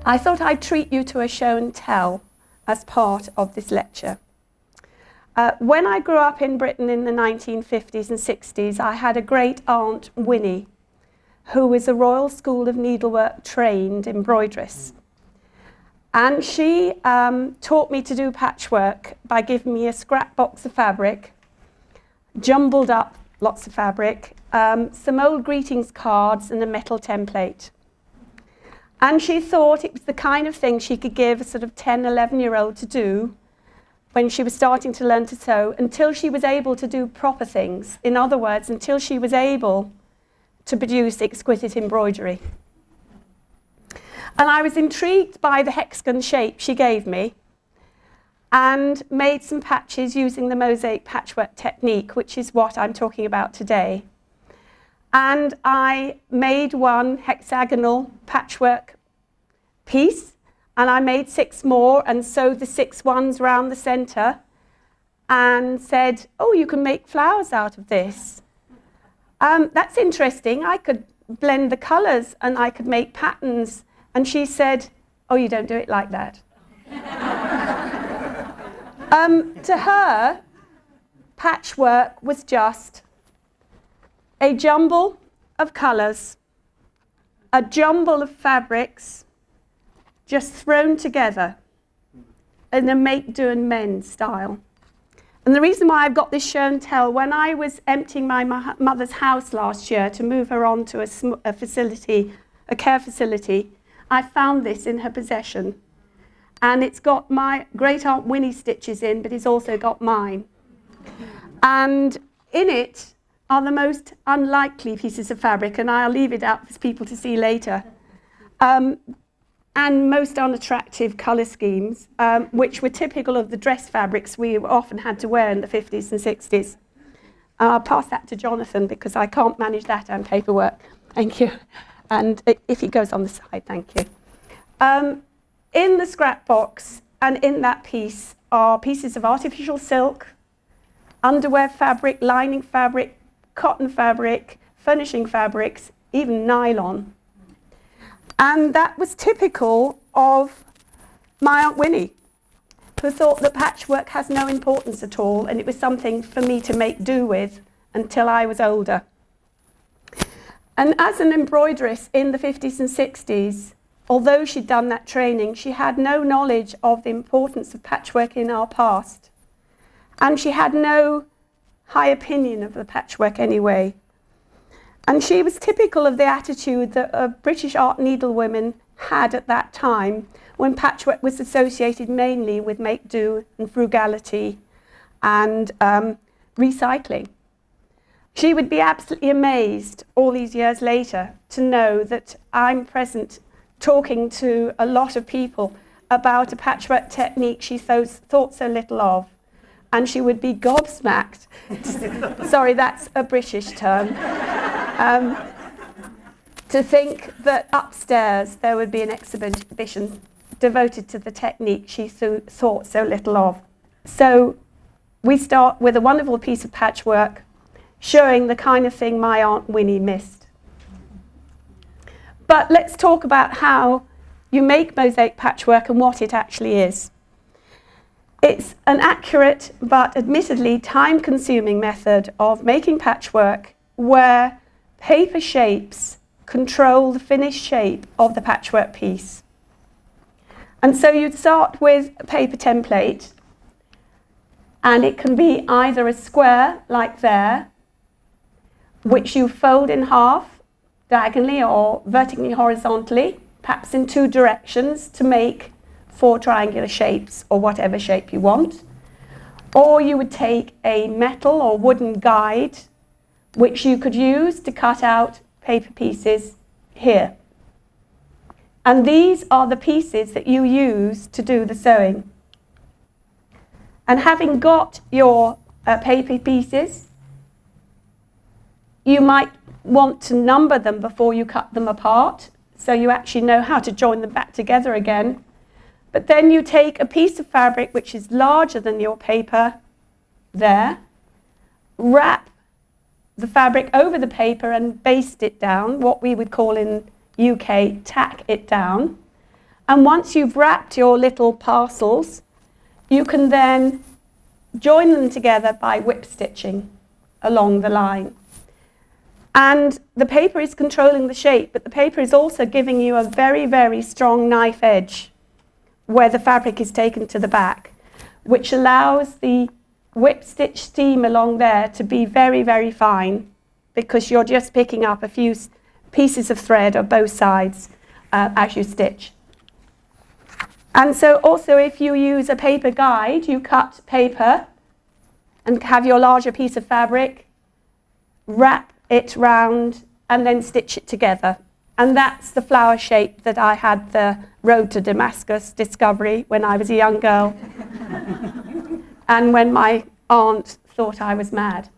I thought I'd treat you to a show and tell as part of this lecture. When I grew up in Britain in the 1950s and 60s, I had a great aunt, Winnie, who was a Royal School of Needlework trained embroideress. And she taught me to do patchwork by giving me a scrap box of fabric, jumbled up lots of fabric, some old greetings cards and a metal template. And she thought it was the kind of thing she could give a sort of 10, 11-year-old to do when she was starting to learn to sew, until she was able to do proper things. In other words, until she was able to produce exquisite embroidery. And I was intrigued by the hexagon shape she gave me and made some patches using the mosaic patchwork technique, which is what I'm talking about today. And I made one hexagonal patchwork piece, and I made 6 more and sewed the 6 ones round the centre and said, oh, you can make flowers out of this. That's interesting. I could blend the colours and I could make patterns. And she said, oh, you don't do it like that. To her, patchwork was just a jumble of colours, a jumble of fabrics, just thrown together in a make, do and mend style. And the reason why I've got this show and tell, when I was emptying my mother's house last year to move her on to a facility, a care facility, I found this in her possession. And it's got my great aunt Winnie's stitches in, but it's also got mine. And in it are the most unlikely pieces of fabric, and I'll leave it out for people to see later. And most unattractive colour schemes, which were typical of the dress fabrics we often had to wear in the 50s and 60s. I'll pass that to Jonathan because I can't manage that and paperwork. Thank you. And if he goes on the side, thank you. In the scrap box and in that piece are pieces of artificial silk, underwear fabric, lining fabric, cotton fabric, furnishing fabrics, even nylon. And that was typical of my Aunt Winnie, who thought that patchwork has no importance at all, and it was something for me to make do with until I was older. And as an embroideress in the 50s and 60s, although she'd done that training, she had no knowledge of the importance of patchwork in our past. And she had no high opinion of the patchwork anyway. And she was typical of the attitude that British art needlewomen had at that time, when patchwork was associated mainly with make-do and frugality and recycling. She would be absolutely amazed all these years later to know that I'm present talking to a lot of people about a patchwork technique she thought so little of. And she would be gobsmacked. Sorry, that's a British term. To think that upstairs there would be an exhibition devoted to the technique she thought so little of. So we start with a wonderful piece of patchwork showing the kind of thing my Aunt Winnie missed. But let's talk about how you make mosaic patchwork and what it actually is. It's an accurate but admittedly time-consuming method of making patchwork where paper shapes control the finished shape of the patchwork piece. And so you'd start with a paper template, and it can be either a square like there, which you fold in half diagonally or vertically horizontally, perhaps in 2 directions to make 4 triangular shapes or whatever shape you want. Or you would take a metal or wooden guide, which you could use to cut out paper pieces here. And these are the pieces that you use to do the sewing. And having got your paper pieces, you might want to number them before you cut them apart, so you actually know how to join them back together again. But then you take a piece of fabric which is larger than your paper there, wrap the fabric over the paper and baste it down, what we would call in UK tack it down, And once you've wrapped your little parcels, you can then join them together by whip stitching along the line. And the paper is controlling the shape, but the paper is also giving you a very, very strong knife edge where the fabric is taken to the back, which allows the whip stitch seam along there to be very, very fine, because you're just picking up a few pieces of thread on both sides as you stitch. And so also, if you use a paper guide, you cut paper and have your larger piece of fabric, wrap it round and then stitch it together. And that's the flower shape that I had the Road to Damascus discovery when I was a young girl and when my aunt thought I was mad.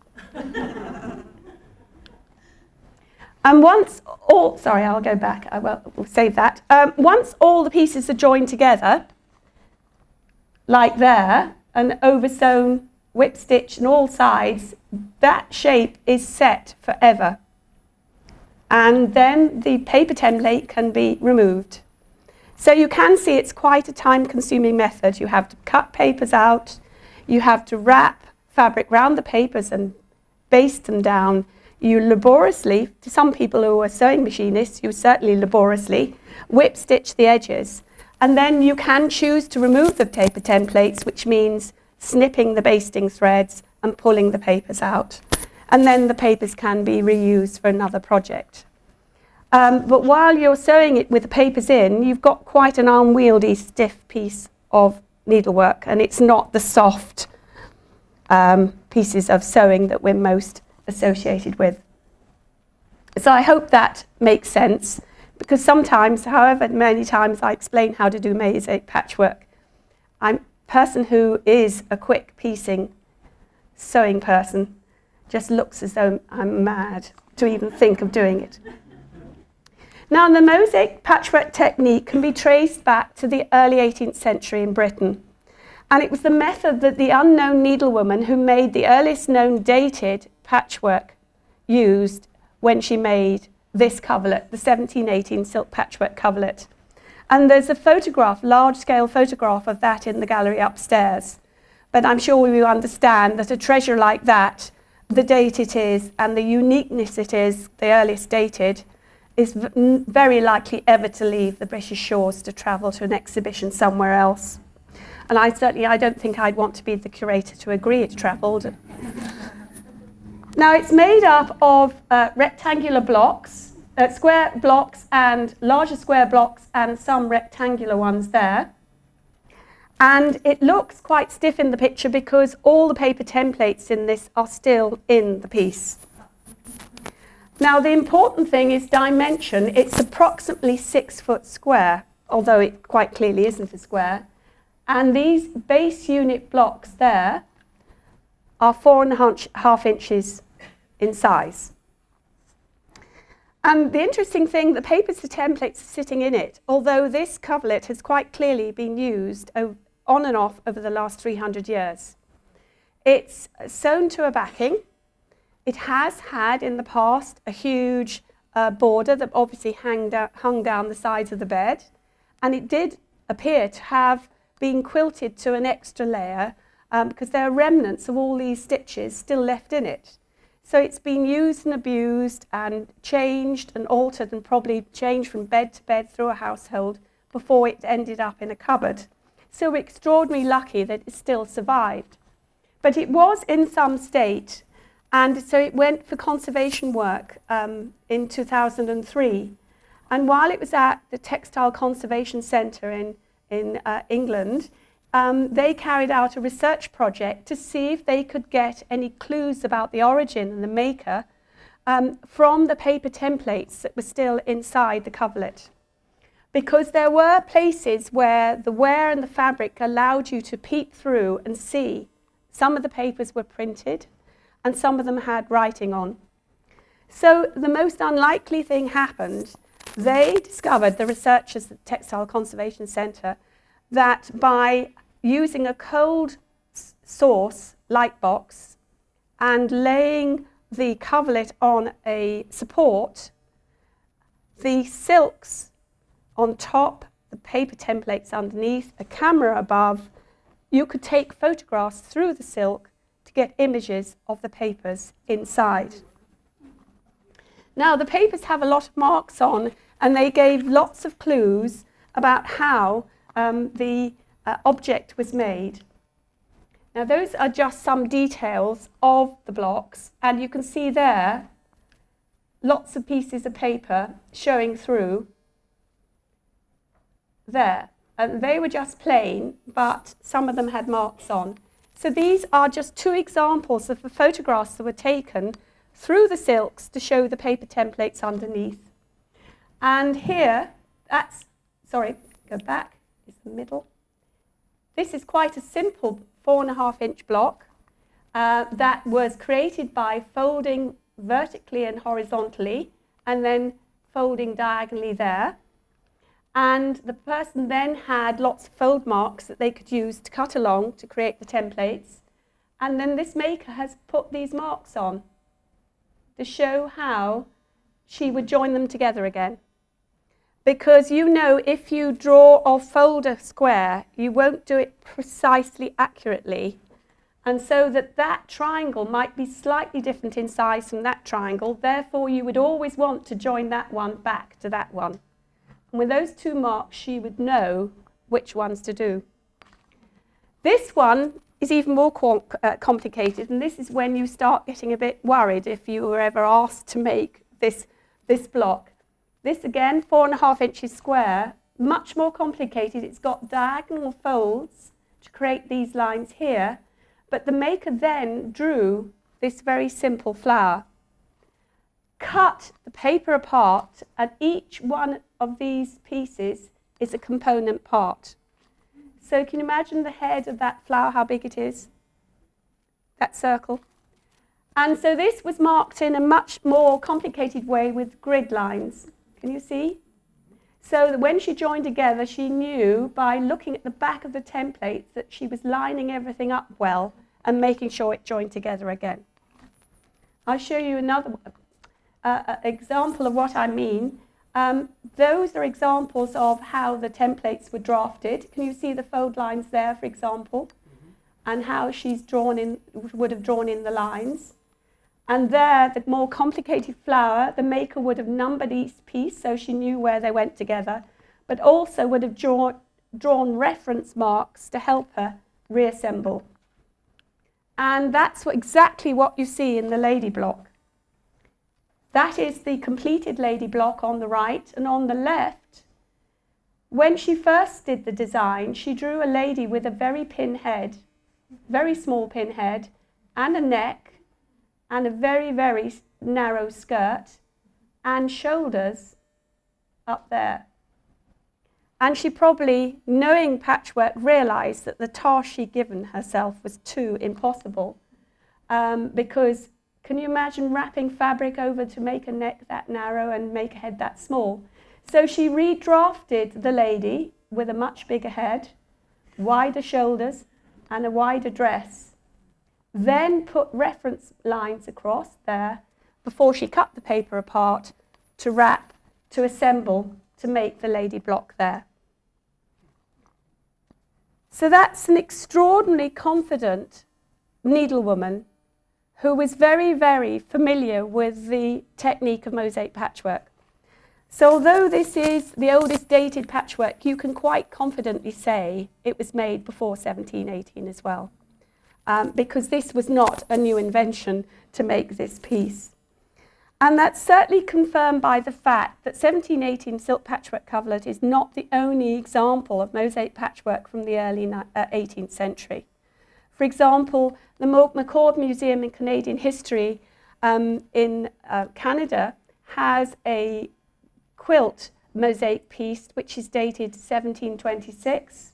And once all, sorry, I'll go back, we'll save that. Once all the pieces are joined together, like there, and oversewn, whip stitch on all sides, that shape is set forever. And then the paper template can be removed. So you can see it's quite a time-consuming method. You have to cut papers out, you have to wrap fabric round the papers and baste them down. You laboriously, to some people who are sewing machinists, you certainly laboriously whip stitch the edges. And then you can choose to remove the paper templates, which means snipping the basting threads and pulling the papers out. And then the papers can be reused for another project. But while you're sewing it with the papers in, you've got quite an unwieldy, stiff piece of needlework, and it's not the soft pieces of sewing that we're most associated with. So I hope that makes sense, because sometimes, however many times I explain how to do mosaic patchwork, I'm a person who is a quick piecing sewing person just looks as though I'm mad to even think of doing it. Now, the mosaic patchwork technique can be traced back to the early 18th century in Britain. And it was the method that the unknown needlewoman who made the earliest known dated patchwork used when she made this coverlet, the 1718 silk patchwork coverlet. And there's a photograph, large-scale photograph of that in the gallery upstairs. But I'm sure we will understand that a treasure like that, the date it is and the uniqueness it is, the earliest dated, is very likely ever to leave the British shores to travel to an exhibition somewhere else. And I don't think I'd want to be the curator to agree it travelled. Now, it's made up of rectangular blocks, square blocks and larger square blocks and some rectangular ones there. And it looks quite stiff in the picture because all the paper templates in this are still in the piece. Now, the important thing is dimension. It's approximately 6 foot square, although it quite clearly isn't a square. And these base unit blocks there are 4.5 inches in size. And the interesting thing, the papers, the templates are sitting in it, although this coverlet has quite clearly been used on and off over the last 300 years. It's sewn to a backing. It has had in the past a huge border that obviously hung down the sides of the bed, and it did appear to have been quilted to an extra layer because there are remnants of all these stitches still left in it. So it's been used and abused and changed and altered and probably changed from bed to bed through a household before it ended up in a cupboard. So we're extraordinarily lucky that it still survived. But it was in some state, and so it went for conservation work in 2003. And while it was at the Textile Conservation Centre in England, they carried out a research project to see if they could get any clues about the origin and the maker from the paper templates that were still inside the coverlet. Because there were places where the wear and the fabric allowed you to peep through and see. Some of the papers were printed and some of them had writing on. So the most unlikely thing happened. They discovered, the researchers at the Textile Conservation Centre, that by using a cold source light box and laying the coverlet on a support, the silks on top, the paper templates underneath, a camera above. You could take photographs through the silk to get images of the papers inside. Now, the papers have a lot of marks on, and they gave lots of clues about how the object was made. Now, those are just some details of the blocks, and you can see there lots of pieces of paper showing through there. And they were just plain, but some of them had marks on. So these are just two examples of the photographs that were taken through the silks to show the paper templates underneath. And here, go back, is the middle. This is quite a simple 4.5-inch block that was created by folding vertically and horizontally and then folding diagonally there. And the person then had lots of fold marks that they could use to cut along to create the templates. And then this maker has put these marks on to show how she would join them together again. Because you know, if you draw or fold a square, you won't do it precisely accurately. And so that triangle might be slightly different in size from that triangle. Therefore, you would always want to join that one back to that one. And with those two marks, she would know which ones to do. This one is even more complicated, and this is when you start getting a bit worried if you were ever asked to make this block. This again, 4.5 inches square, much more complicated. It's got diagonal folds to create these lines here, but the maker then drew this very simple flower, cut the paper apart, and each one of these pieces is a component part. So can you imagine the head of that flower, how big it is? That circle. And so this was marked in a much more complicated way with grid lines. Can you see? So that when she joined together, she knew by looking at the back of the templates that she was lining everything up well and making sure it joined together again. I'll show you another example of what I mean. Those are examples of how the templates were drafted. Can you see the fold lines there, for example? And how she's would have drawn in the lines. And there, the more complicated flower, the maker would have numbered each piece so she knew where they went together, but also would have drawn reference marks to help her reassemble. And that's exactly what you see in the lady block. That is the completed lady block on the right, and on the left, when she first did the design, she drew a lady with a very small pin head, and a neck, and a very, very narrow skirt, and shoulders up there. And she probably, knowing patchwork, realized that the task she'd given herself was too impossible, because can you imagine wrapping fabric over to make a neck that narrow and make a head that small? So she redrafted the lady with a much bigger head, wider shoulders, and a wider dress. Then put reference lines across there before she cut the paper apart to wrap, to assemble, to make the lady block there. So that's an extraordinarily confident needlewoman who was very, very familiar with the technique of mosaic patchwork. So although this is the oldest dated patchwork, you can quite confidently say it was made before 1718 as well, because this was not a new invention to make this piece. And that's certainly confirmed by the fact that 1718 silk patchwork coverlet is not the only example of mosaic patchwork from the early 18th century. For example, the McCord Museum in Canadian History in Canada has a quilt mosaic piece which is dated 1726.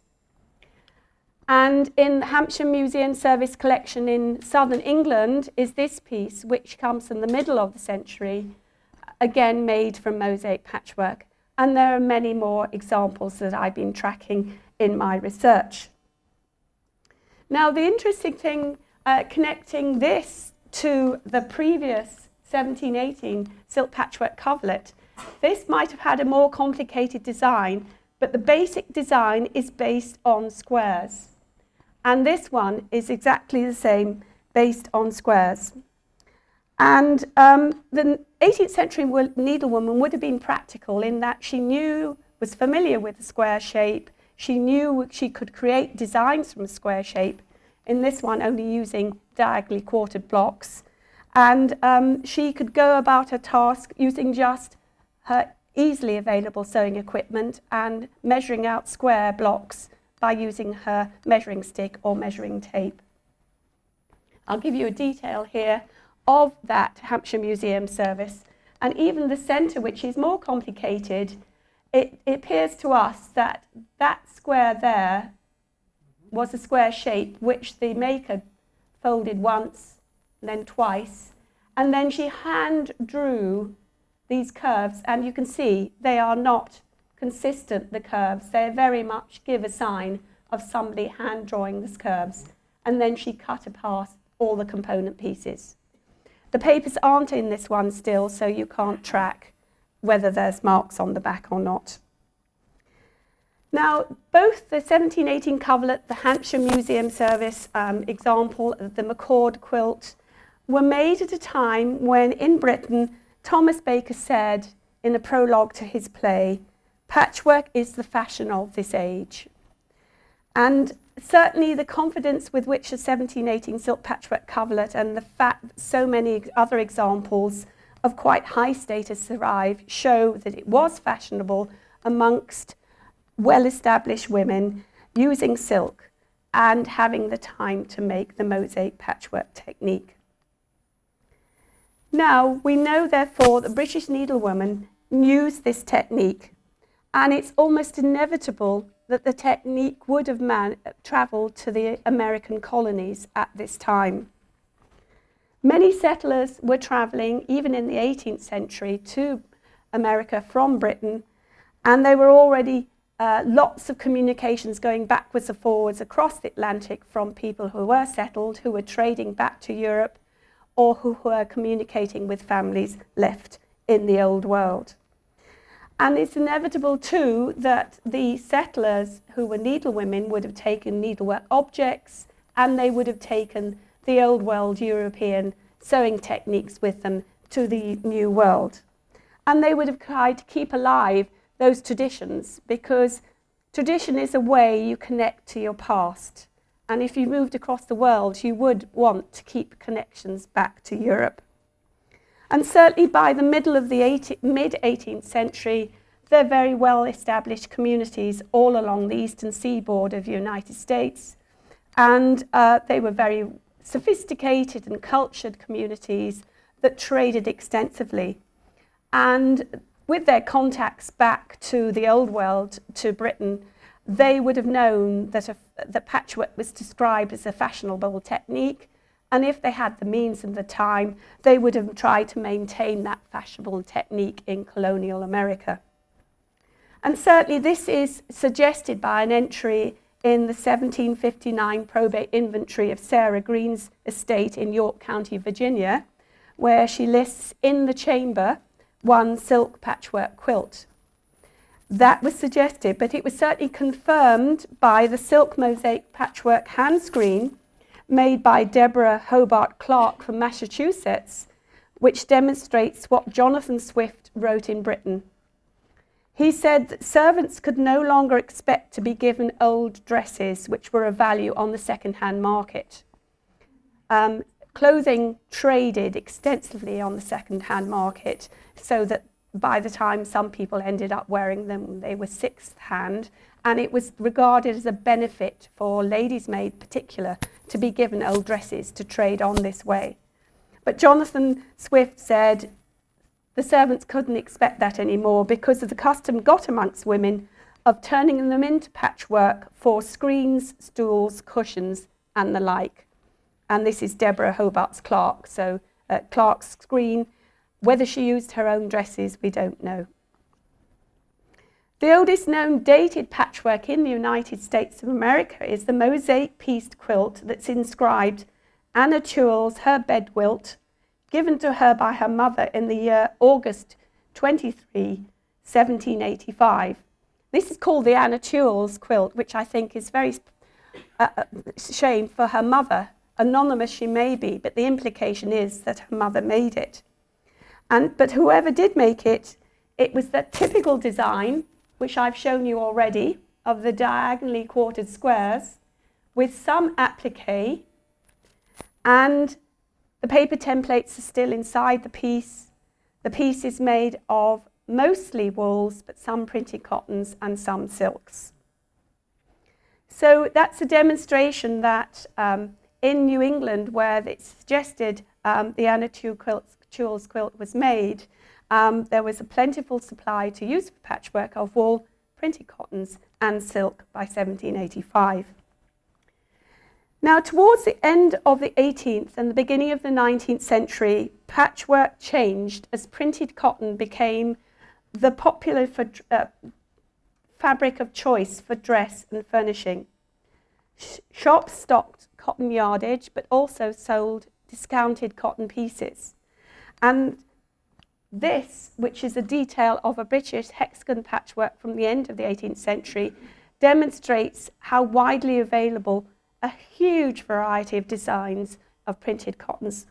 And in the Hampshire Museum Service collection in southern England is this piece, which comes from the middle of the century, again made from mosaic patchwork. And there are many more examples that I've been tracking in my research. Now, the interesting thing connecting this to the previous 1718 silk patchwork coverlet, this might have had a more complicated design, but the basic design is based on squares. And this one is exactly the same, based on squares. And the 18th century needlewoman would have been practical in that she was familiar with the square shape. She knew she could create designs from a square shape, in this one only using diagonally quartered blocks. And she could go about her task using just her easily available sewing equipment and measuring out square blocks by using her measuring stick or measuring tape. I'll give you a detail here of that Hampshire Museum service, and even the centre, which is more complicated. It appears to us that that square there was a square shape which the maker folded once, then twice, and then she hand drew these curves, and you can see they are not consistent, the curves. They very much give a sign of somebody hand drawing these curves, and then she cut apart all the component pieces. The papers aren't in this one still, so you can't track whether there's marks on the back or not. Now, both the 1718 coverlet, the Hampshire Museum Service example, the McCord quilt, were made at a time when in Britain, Thomas Baker said in a prologue to his play, "Patchwork is the fashion of this age." And certainly the confidence with which the 1718 silk patchwork coverlet and the fact that so many other examples of quite high status arrived show that it was fashionable amongst well-established women using silk and having the time to make the mosaic patchwork technique. Now, we know therefore that British needlewomen used this technique, and it's almost inevitable that the technique would have travelled to the American colonies at this time. Many settlers were travelling, even in the 18th century, to America from Britain, and there were already lots of communications going backwards and forwards across the Atlantic from people who were settled, who were trading back to Europe, or who were communicating with families left in the old world. And it's inevitable too that the settlers who were needlewomen would have taken needlework objects, and they would have taken the old world European sewing techniques with them to the new world. And they would have tried to keep alive those traditions, because tradition is a way you connect to your past. And if you moved across the world, you would want to keep connections back to Europe. And certainly by the middle of the mid-18th century, there are very well-established communities all along the eastern seaboard of the United States. And they were very sophisticated and cultured communities that traded extensively. And with their contacts back to the old world, to Britain, they would have known that that patchwork was described as a fashionable technique, and if they had the means and the time, they would have tried to maintain that fashionable technique in colonial America. And certainly this is suggested by an entry in the 1759 probate inventory of Sarah Green's estate in York County, Virginia, where she lists in the chamber one silk patchwork quilt. That was suggested, but it was certainly confirmed by the silk mosaic patchwork hand screen made by Deborah Hobart Clark from Massachusetts, which demonstrates what Jonathan Swift wrote in Britain. He said that servants could no longer expect to be given old dresses which were of value on the second-hand market. Clothing traded extensively on the second-hand market, so that by the time some people ended up wearing them, they were sixth hand, and it was regarded as a benefit for ladies' maid particular to be given old dresses to trade on this way. But Jonathan Swift said the servants couldn't expect that anymore because of the custom got amongst women of turning them into patchwork for screens, stools, cushions, and the like. And this is Deborah Hobart Clark. So Clark's screen, whether she used her own dresses, we don't know. The oldest known dated patchwork in the United States of America is the mosaic pieced quilt that's inscribed Anna Chewell's Her Bed Quilt, given to her by her mother in the year August 23, 1785. This is called the Anna Tewell's quilt, which I think is very shame for her mother. Anonymous she may be, but the implication is that her mother made it. But whoever did make it, it was that typical design, which I've shown you already, of the diagonally quartered squares, with some applique, and the paper templates are still inside the piece. The piece is made of mostly wools, but some printed cottons and some silks. So that's a demonstration that in New England, where it's suggested the Anna Tewell's quilt was made, there was a plentiful supply to use for patchwork of wool, printed cottons and silk by 1785. Now, towards the end of the 18th and the beginning of the 19th century, patchwork changed as printed cotton became the popular fabric of choice for dress and furnishing. Shops stocked cotton yardage, but also sold discounted cotton pieces. And this, which is a detail of a British hexagon patchwork from the end of the 18th century, demonstrates how widely available a huge variety of designs of printed cottons.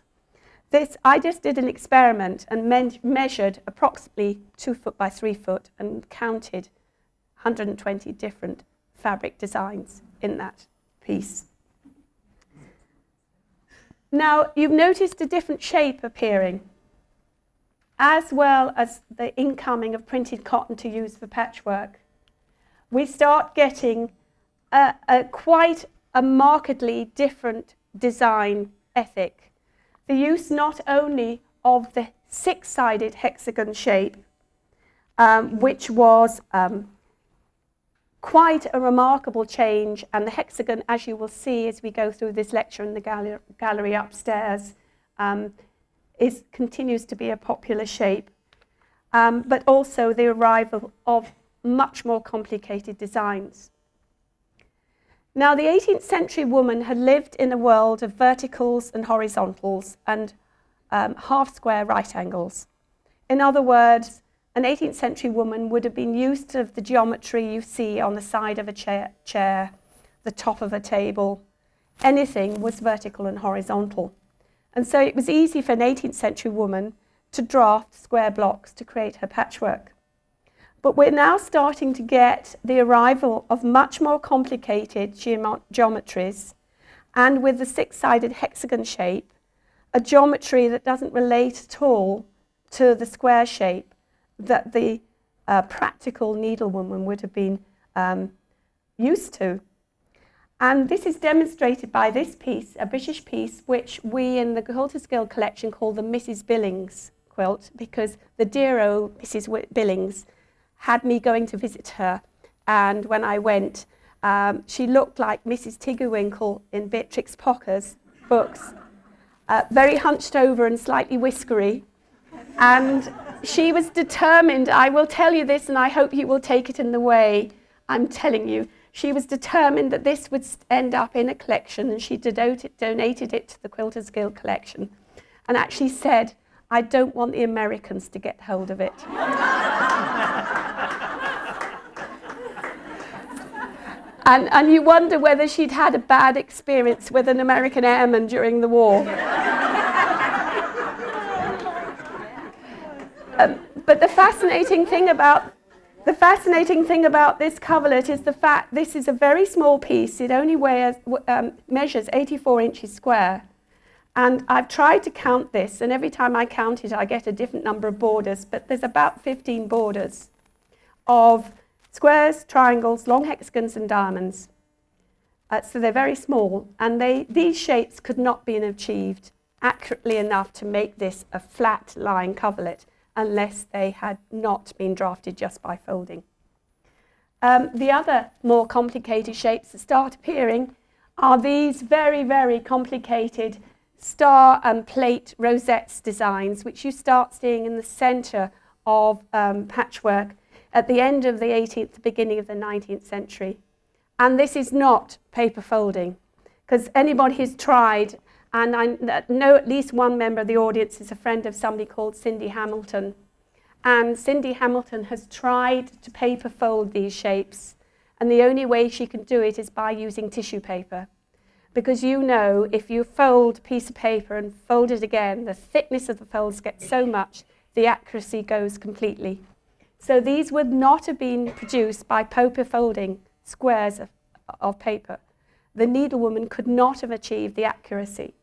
I just did an experiment and measured approximately 2 foot by 3 foot and counted 120 different fabric designs in that piece. Now, you've noticed a different shape appearing, as well as the incoming of printed cotton to use for patchwork. We start getting quite a markedly different design ethic. The use not only of the 6-sided hexagon shape, which was quite a remarkable change, and the hexagon, as you will see as we go through this lecture in the gallery upstairs, continues to be a popular shape, but also the arrival of much more complicated designs. Now, the 18th century woman had lived in a world of verticals and horizontals and half-square right angles. In other words, an 18th century woman would have been used to the geometry you see on the side of a chair, the top of a table. Anything was vertical and horizontal. And so it was easy for an 18th century woman to draft square blocks to create her patchwork. But we're now starting to get the arrival of much more complicated geometries, and with the 6-sided hexagon shape, a geometry that doesn't relate at all to the square shape that the practical needlewoman would have been used to. And this is demonstrated by this piece, a British piece, which we in the Quilters Guild collection call the Mrs. Billings quilt, because the dear old Mrs. Billings had me going to visit her, and when I went, she looked like Mrs. Tiggerwinkle in Beatrix Pocker's books, very hunched over and slightly whiskery, and she was determined, I will tell you this and I hope you will take it in the way I'm telling you, she was determined that this would end up in a collection, and she donated it to the Quilters Guild collection, and actually said, I don't want the Americans to get hold of it. And you wonder whether she'd had a bad experience with an American airman during the war. But the fascinating thing about this coverlet is the fact this is a very small piece. It only measures 84 inches square. And I've tried to count this, and every time I count it, I get a different number of borders, but there's about 15 borders of squares, triangles, long hexagons, and diamonds. So they're very small, and these shapes could not be achieved accurately enough to make this a flat line coverlet unless they had not been drafted just by folding. The other more complicated shapes that start appearing are these very, very complicated star and plate rosettes designs, which you start seeing in the center of patchwork at the end of the 18th, the beginning of the 19th century. And this is not paper folding, because anybody who's tried, and I know at least one member of the audience is a friend of somebody called Cindy Hamilton, And Cindy Hamilton has tried to paper fold these shapes, and the only way she can do it is by using tissue paper. Because you know, if you fold a piece of paper and fold it again, the thickness of the folds gets so much, the accuracy goes completely. So these would not have been produced by paper folding squares of paper. The needlewoman could not have achieved the accuracy.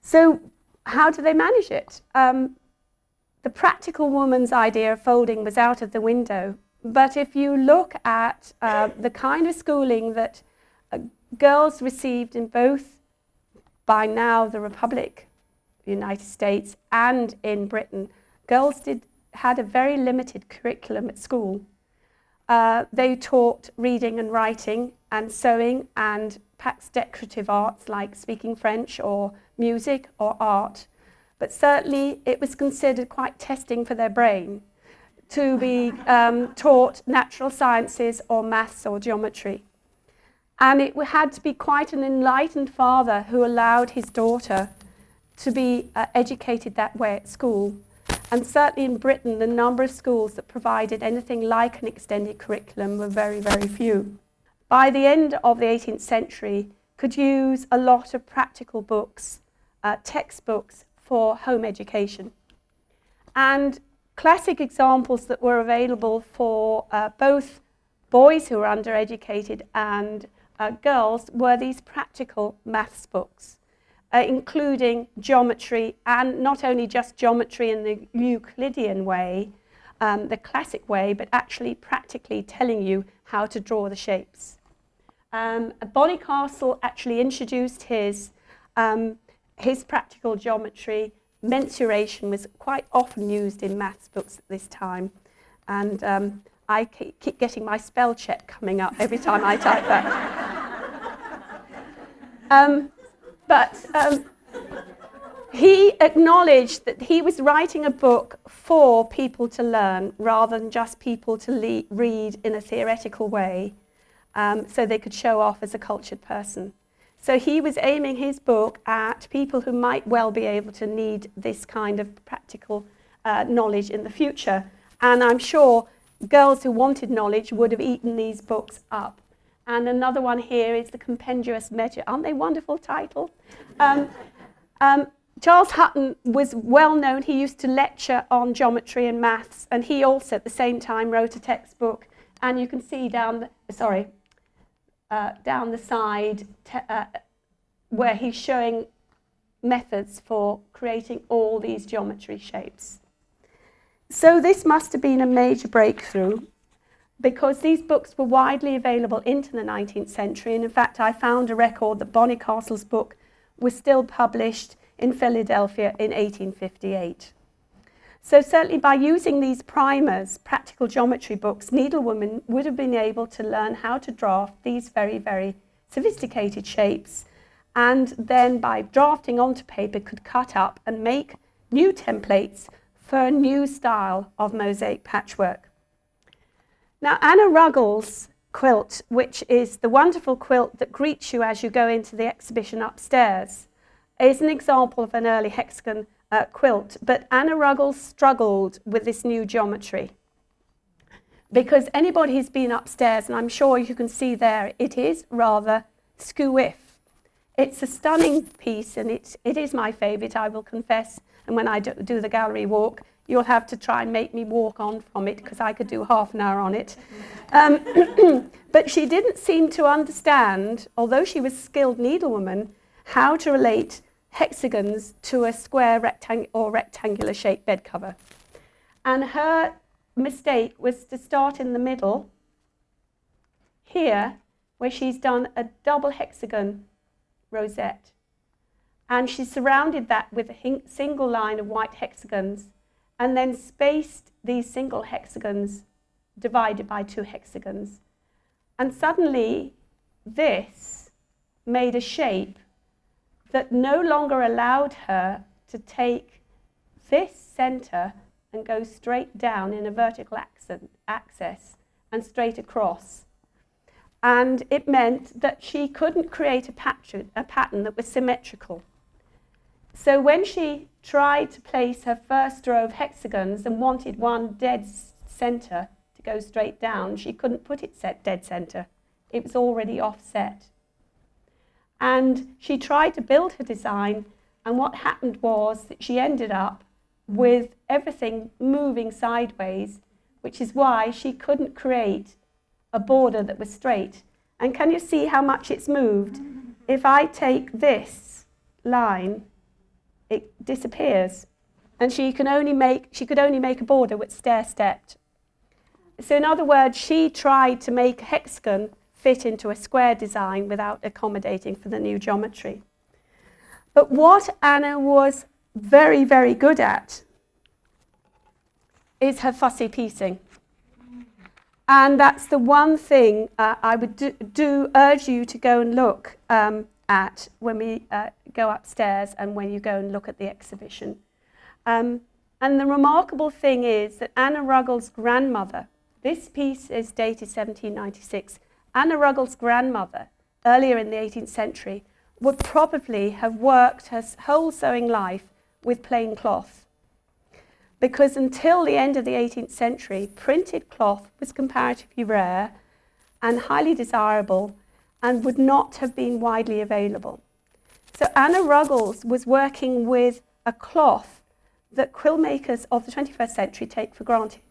So how do they manage it? The practical woman's idea of folding was out of the window. But if you look at the kind of schooling that girls received in both, by now, the Republic, the United States, and in Britain, girls had a very limited curriculum at school. They taught reading and writing and sewing and perhaps decorative arts like speaking French or music or art. But certainly it was considered quite testing for their brain to be taught natural sciences or maths or geometry. And it had to be quite an enlightened father who allowed his daughter to be educated that way at school. And certainly in Britain, the number of schools that provided anything like an extended curriculum were very, very few. By the end of the 18th century, could use a lot of practical books, textbooks for home education. And classic examples that were available for both boys who were undereducated and girls were these practical maths books, including geometry, and not only just geometry in the Euclidean way, the classic way, but actually practically telling you how to draw the shapes. Bonnycastle actually introduced his practical geometry. Mensuration was quite often used in maths books at this time, and I keep getting my spell check coming up every time I type that. He acknowledged that he was writing a book for people to learn rather than just people to read in a theoretical way, so they could show off as a cultured person. So he was aiming his book at people who might well be able to need this kind of practical knowledge in the future. And I'm sure girls who wanted knowledge would have eaten these books up. And another one here is The Compendious Measure. Aren't they wonderful title? Charles Hutton was well known. He used to lecture on geometry and maths, and he also at the same time wrote a textbook. And you can see down the side where he's showing methods for creating all these geometry shapes. So this must have been a major breakthrough, because these books were widely available into the 19th century. And in fact, I found a record that Bonnycastle's book was still published in Philadelphia in 1858. So certainly by using these primers, practical geometry books, needlewomen would have been able to learn how to draft these very, very sophisticated shapes, and then by drafting onto paper could cut up and make new templates for a new style of mosaic patchwork. Now, Anna Ruggles' quilt, which is the wonderful quilt that greets you as you go into the exhibition upstairs, is an example of an early hexagon quilt, but Anna Ruggles struggled with this new geometry. Because anybody who's been upstairs, and I'm sure you can see there, it is rather skew-whiff. It's a stunning piece, and it is my favourite, I will confess, and when I do the gallery walk, you'll have to try and make me walk on from it, because I could do half an hour on it. But she didn't seem to understand, although she was a skilled needlewoman, how to relate hexagons to a square or rectangular shaped bed cover. And her mistake was to start in the middle here, where she's done a double hexagon rosette, and she surrounded that with a single line of white hexagons, and then spaced these single hexagons divided by two hexagons. And suddenly this made a shape that no longer allowed her to take this center and go straight down in a vertical axis and straight across. And it meant that she couldn't create a pattern that was symmetrical. So when she tried to place her first row of hexagons and wanted one dead center to go straight down, she couldn't put it dead center. It was already offset. And she tried to build her design, and what happened was that she ended up with everything moving sideways, which is why she couldn't create a border that was straight. And can you see how much it's moved? If I take this line, it disappears. And she could only make a border which stair-stepped. So in other words, she tried to make a hexagon fit into a square design without accommodating for the new geometry. But what Anna was very, very good at is her fussy piecing. And that's the one thing I would urge you to go and look at when we go upstairs and when you go and look at the exhibition. And the remarkable thing is that Anna Ruggles' grandmother, this piece is dated 1796, Anna Ruggles' grandmother, earlier in the 18th century, would probably have worked her whole sewing life with plain cloth. Because until the end of the 18th century, printed cloth was comparatively rare and highly desirable and would not have been widely available. So Anna Ruggles was working with a cloth that quilt makers of the 21st century take for granted.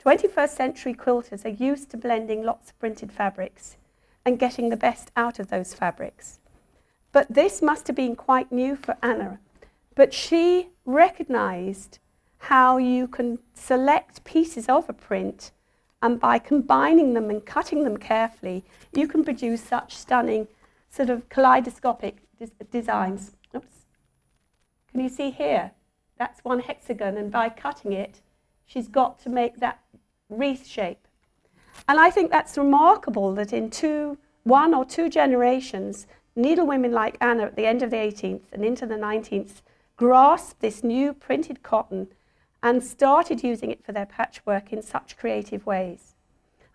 21st century quilters are used to blending lots of printed fabrics and getting the best out of those fabrics. But this must have been quite new for Anna. But she recognized how you can select pieces of a print, and by combining them and cutting them carefully, you can produce such stunning sort of kaleidoscopic designs. Oops. Can you see here? That's one hexagon, and by cutting it, she's got to make that wreath shape. And I think that's remarkable that in one or two generations, needlewomen like Anna at the end of the 18th and into the 19th grasped this new printed cotton and started using it for their patchwork in such creative ways.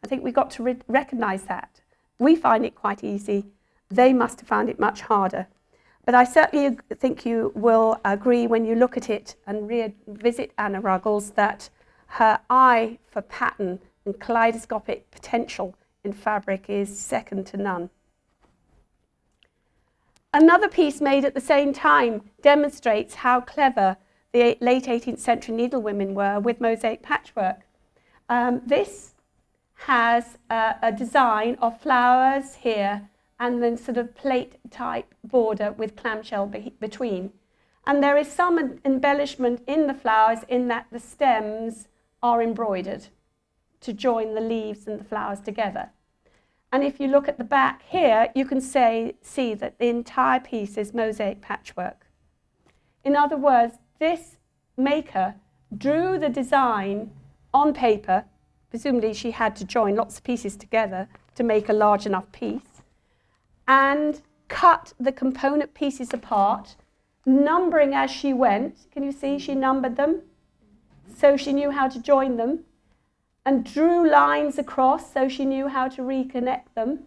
I think we've got to recognize that. We find it quite easy. They must have found it much harder. But I certainly think you will agree when you look at it and revisit Anna Ruggles that her eye for pattern and kaleidoscopic potential in fabric is second to none. Another piece made at the same time demonstrates how clever the late 18th century needlewomen were with mosaic patchwork. This has a design of flowers here and then sort of plate type border with clamshell between. And there is some embellishment in the flowers in that the stems are embroidered to join the leaves and the flowers together. And if you look at the back here, you can see that the entire piece is mosaic patchwork. In other words, this maker drew the design on paper. Presumably she had to join lots of pieces together to make a large enough piece, and cut the component pieces apart, numbering as she went. Can you see she numbered them? So she knew how to join them, and drew lines across so she knew how to reconnect them,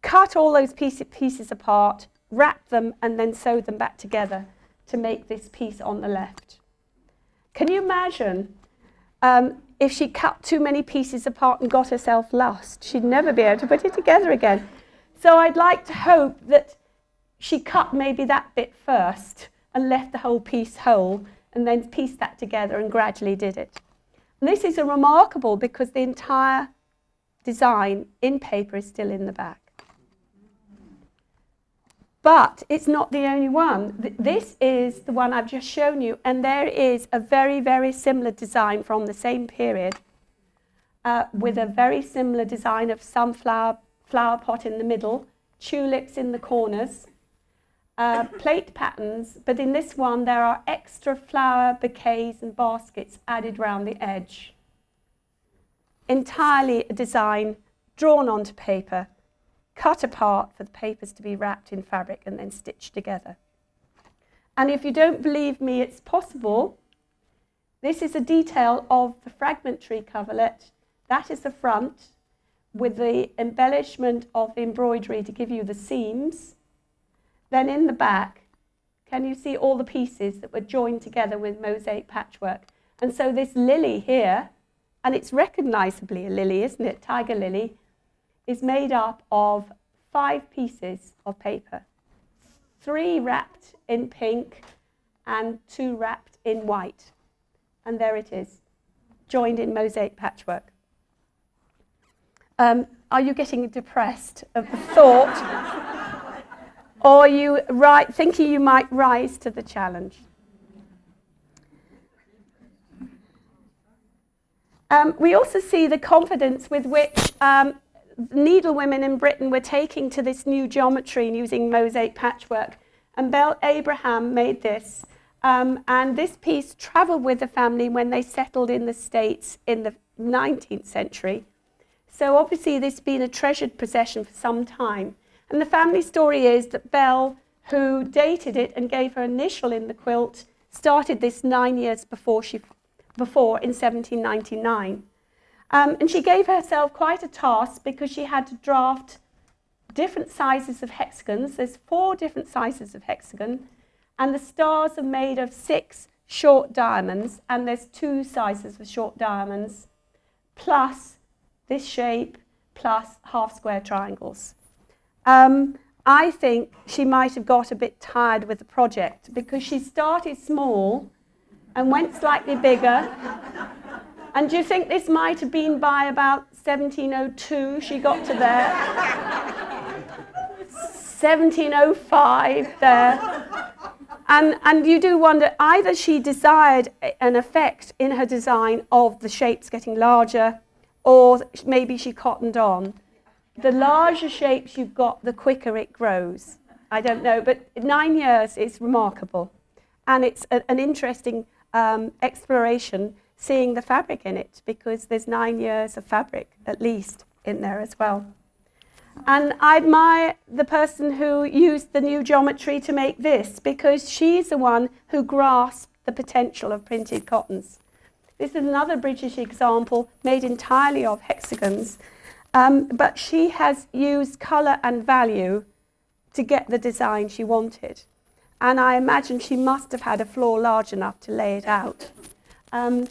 cut all those pieces apart, wrapped them, and then sewed them back together to make this piece on the left. Can you imagine if she cut too many pieces apart and got herself lost? She'd never be able to put it together again. So I'd like to hope that she cut maybe that bit first and left the whole piece whole and then pieced that together and gradually did it. And this is remarkable because the entire design in paper is still in the back. But it's not the only one. This is the one I've just shown you, and there is a very, very similar design from the same period with a very similar design of sunflower flower pot in the middle, tulips in the corners, plate patterns, but in this one there are extra flower bouquets and baskets added round the edge. Entirely a design drawn onto paper, cut apart for the papers to be wrapped in fabric and then stitched together. And if you don't believe me it's possible, this is a detail of the fragmentary coverlet. That is the front with the embellishment of the embroidery to give you the seams. Then in the back, Can you see all the pieces that were joined together with mosaic patchwork? And so this lily here, and it's recognisably a lily, isn't it? Tiger lily, is made up of 5 pieces of paper, 3 wrapped in pink and 2 wrapped in white. And there it is, joined in mosaic patchwork. Are you getting depressed of the thought? Or are you thinking you might rise to the challenge? We also see the confidence with which needlewomen in Britain were taking to this new geometry and using mosaic patchwork. And Belle Abraham made this. And this piece travelled with the family when they settled in the States in the 19th century. So obviously this has been a treasured possession for some time. And the family story is that Belle, who dated it and gave her initial in the quilt, started this 9 years before in 1799. And she gave herself quite a task because she had to draft different sizes of hexagons. There's 4 different sizes of hexagon, and the stars are made of 6 short diamonds, and there's 2 sizes of short diamonds, plus this shape, plus half square triangles. I think she might have got a bit tired with the project because she started small and went slightly bigger. And do you think this might have been by about 1702 she got to there? 1705 there. And you do wonder, either she desired an effect in her design of the shapes getting larger, or maybe she cottoned on. The larger shapes you've got, the quicker it grows. I don't know, but 9 years is remarkable. And it's an interesting exploration, seeing the fabric in it, because there's 9 years of fabric, at least, in there as well. And I admire the person who used the new geometry to make this, because she's the one who grasped the potential of printed cottons. This is another British example made entirely of hexagons, but she has used colour and value to get the design she wanted. And I imagine she must have had a floor large enough to lay it out. And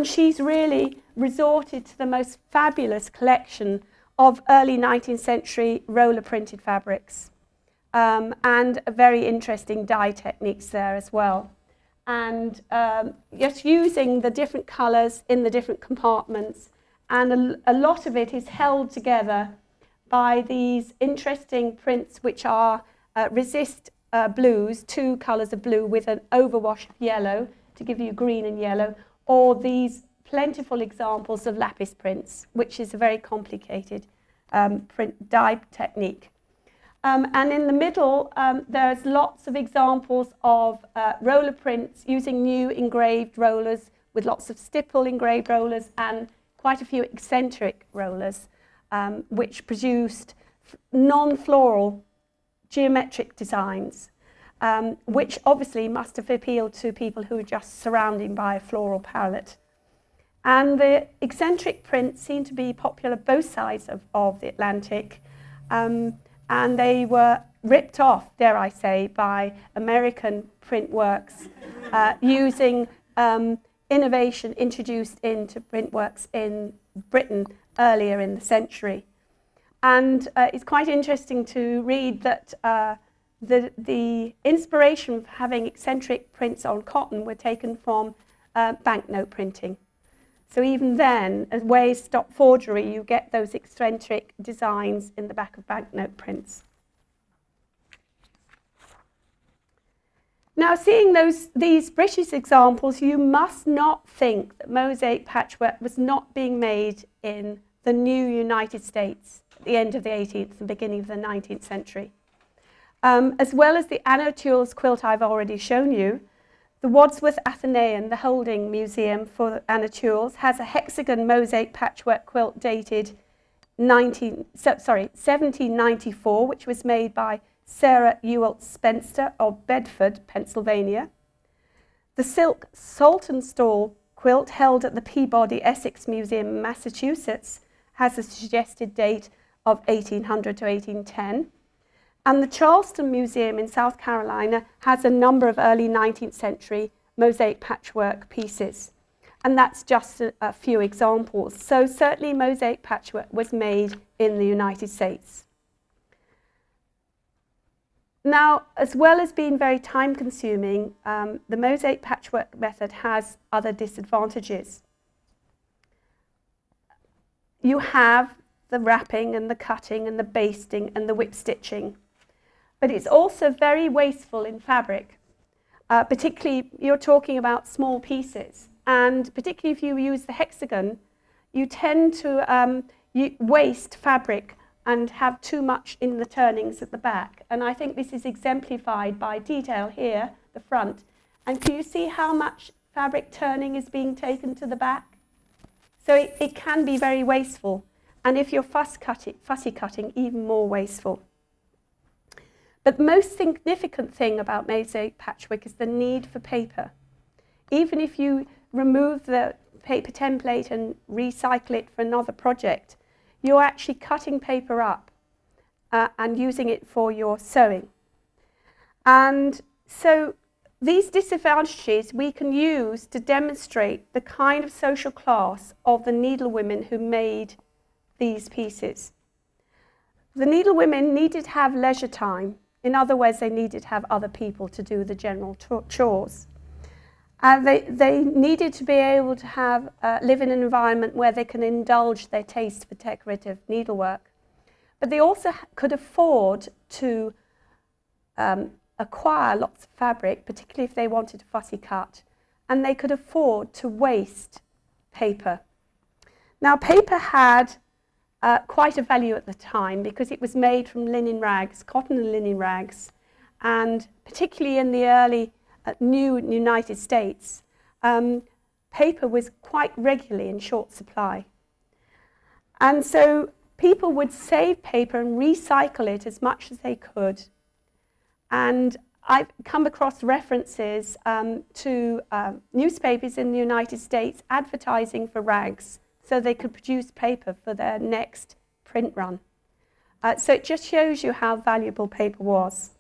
she's really resorted to the most fabulous collection of early 19th century roller printed fabrics, and very interesting dye techniques there as well. And just using the different colours in the different compartments, and a lot of it is held together by these interesting prints which are resist blues, 2 colours of blue with an overwash of yellow to give you green and yellow, or these plentiful examples of lapis prints, which is a very complicated print dye technique. And in the middle, there's lots of examples of roller prints using new engraved rollers with lots of stipple engraved rollers and quite a few eccentric rollers, which produced non-floral geometric designs, which obviously must have appealed to people who were just surrounded by a floral palette. And the eccentric prints seem to be popular both sides of the Atlantic, and they were ripped off, dare I say, by American print works, using innovation introduced into print works in Britain earlier in the century. And it's quite interesting to read that the inspiration for having eccentric prints on cotton were taken from banknote printing. So even then, as ways to stop forgery, you get those eccentric designs in the back of banknote prints. Now, seeing these British examples, you must not think that mosaic patchwork was not being made in the new United States at the end of the 18th and beginning of the 19th century. As well as the Anna Tull's quilt I've already shown you, the Wadsworth Athenaeum, the holding museum for Anna Tull's, has a hexagon mosaic patchwork quilt dated 1794, which was made by Sarah Ewell Spencer of Bedford, Pennsylvania. The silk Saltonstall quilt held at the Peabody Essex Museum, Massachusetts, has a suggested date of 1800 to 1810. And the Charleston Museum in South Carolina has a number of early 19th century mosaic patchwork pieces. And that's just a few examples. So certainly mosaic patchwork was made in the United States. Now, as well as being very time-consuming, the mosaic patchwork method has other disadvantages. You have the wrapping and the cutting and the basting and the whip stitching, but it's also very wasteful in fabric. Particularly, you're talking about small pieces, and particularly if you use the hexagon, you tend to waste fabric and have too much in the turnings at the back. And I think this is exemplified by detail here, the front. And can you see how much fabric turning is being taken to the back? So it can be very wasteful. And if you're fussy cutting, even more wasteful. But the most significant thing about mosaic patchwork is the need for paper. Even if you remove the paper template and recycle it for another project, you're actually cutting paper up and using it for your sewing. And so these disadvantages we can use to demonstrate the kind of social class of the needlewomen who made these pieces. The needlewomen needed to have leisure time. In other words, they needed to have other people to do the general chores. And they needed to be able to have live in an environment where they can indulge their taste for decorative needlework. But they also could afford to acquire lots of fabric, particularly if they wanted to fussy cut, and they could afford to waste paper. Now, paper had quite a value at the time because it was made from linen rags, cotton and linen rags, and particularly in the early new United States, paper was quite regularly in short supply. And so people would save paper and recycle it as much as they could. And I've come across references to newspapers in the United States advertising for rags so they could produce paper for their next print run. So it just shows you how valuable paper was.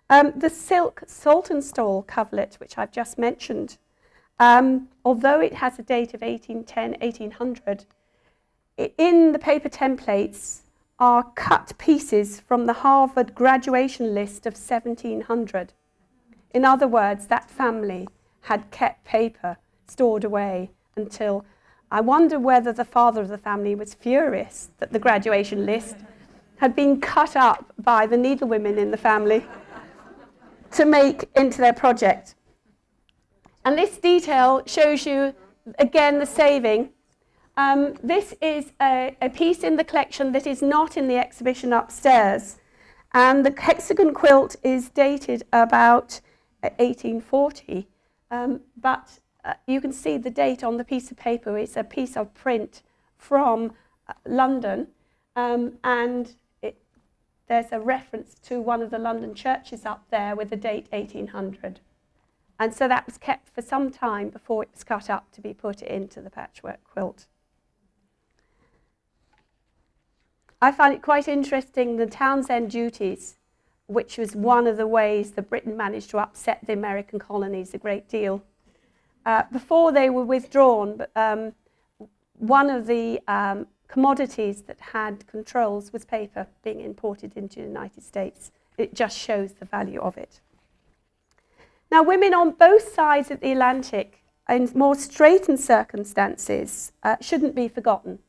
The silk Saltonstall coverlet, which I've just mentioned, although it has a date of 1810, 1800, in the paper templates are cut pieces from the Harvard graduation list of 1700. In other words, that family had kept paper stored away until, I wonder whether the father of the family was furious that the graduation list had been cut up by the needlewomen in the family to make into their project. And this detail shows you, again, the saving. This is a piece in the collection that is not in the exhibition upstairs. And the hexagon quilt is dated about 1840. But you can see the date on the piece of paper. It's a piece of print from London. And there's a reference to one of the London churches up there with the date 1800. And so that was kept for some time before it was cut up to be put into the patchwork quilt. I find it quite interesting, the Townsend duties, which was one of the ways that Britain managed to upset the American colonies a great deal. Before they were withdrawn, one of the commodities that had controls was paper being imported into the United States. It just shows the value of it. Now, women on both sides of the Atlantic, in more straitened circumstances, shouldn't be forgotten.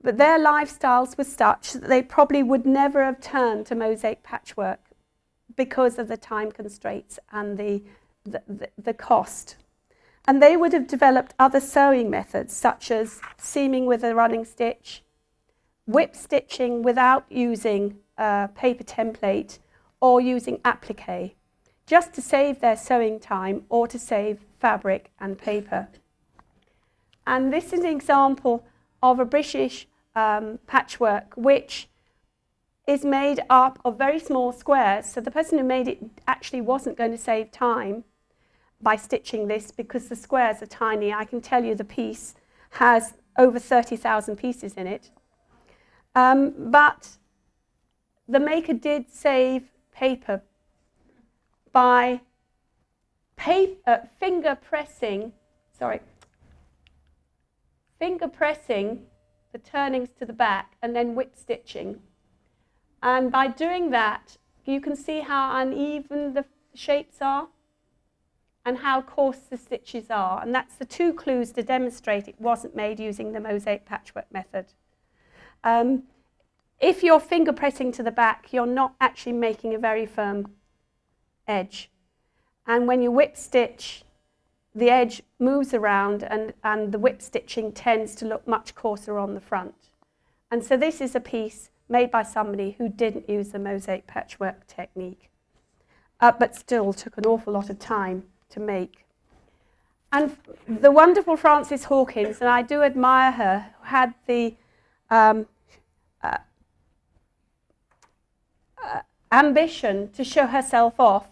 But their lifestyles were such that they probably would never have turned to mosaic patchwork because of the time constraints and the cost. And they would have developed other sewing methods, such as seaming with a running stitch, whip stitching without using a paper template, or using applique, just to save their sewing time or to save fabric and paper. And this is an example of a British patchwork, which is made up of very small squares. So the person who made it actually wasn't going to save time by stitching this because the squares are tiny. I can tell you the piece has over 30,000 pieces in it. But the maker did save paper by finger pressing the turnings to the back and then whip stitching. And by doing that, you can see how uneven the shapes are and how coarse the stitches are. And that's the two clues to demonstrate it wasn't made using the mosaic patchwork method. If you're finger pressing to the back, you're not actually making a very firm edge. And when you whip stitch, the edge moves around and the whip stitching tends to look much coarser on the front. And so this is a piece made by somebody who didn't use the mosaic patchwork technique, but still took an awful lot of time to make. And the wonderful Frances Hawkins, and I do admire her, had the ambition to show herself off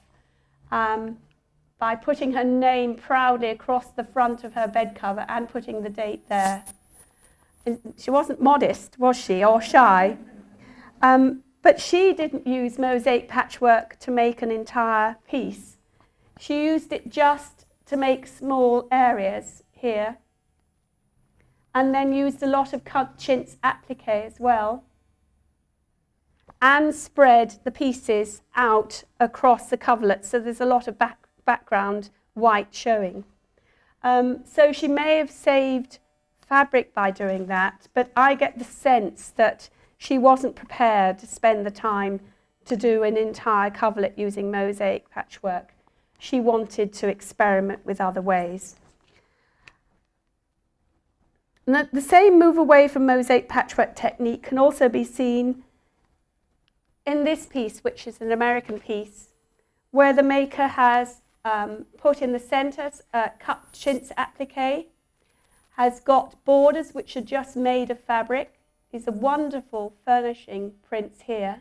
by putting her name proudly across the front of her bed cover and putting the date there. She wasn't modest, was she, or shy? But she didn't use mosaic patchwork to make an entire piece. She used it just to make small areas here, and then used a lot of chintz applique as well, and spread the pieces out across the coverlet, so there's a lot of background white showing. So she may have saved fabric by doing that, but I get the sense that she wasn't prepared to spend the time to do an entire coverlet using mosaic patchwork. She wanted to experiment with other ways. And the same move away from mosaic patchwork technique can also be seen in this piece, which is an American piece, where the maker has put in the center cut chintz applique, has got borders which are just made of fabric. These are wonderful furnishing prints here.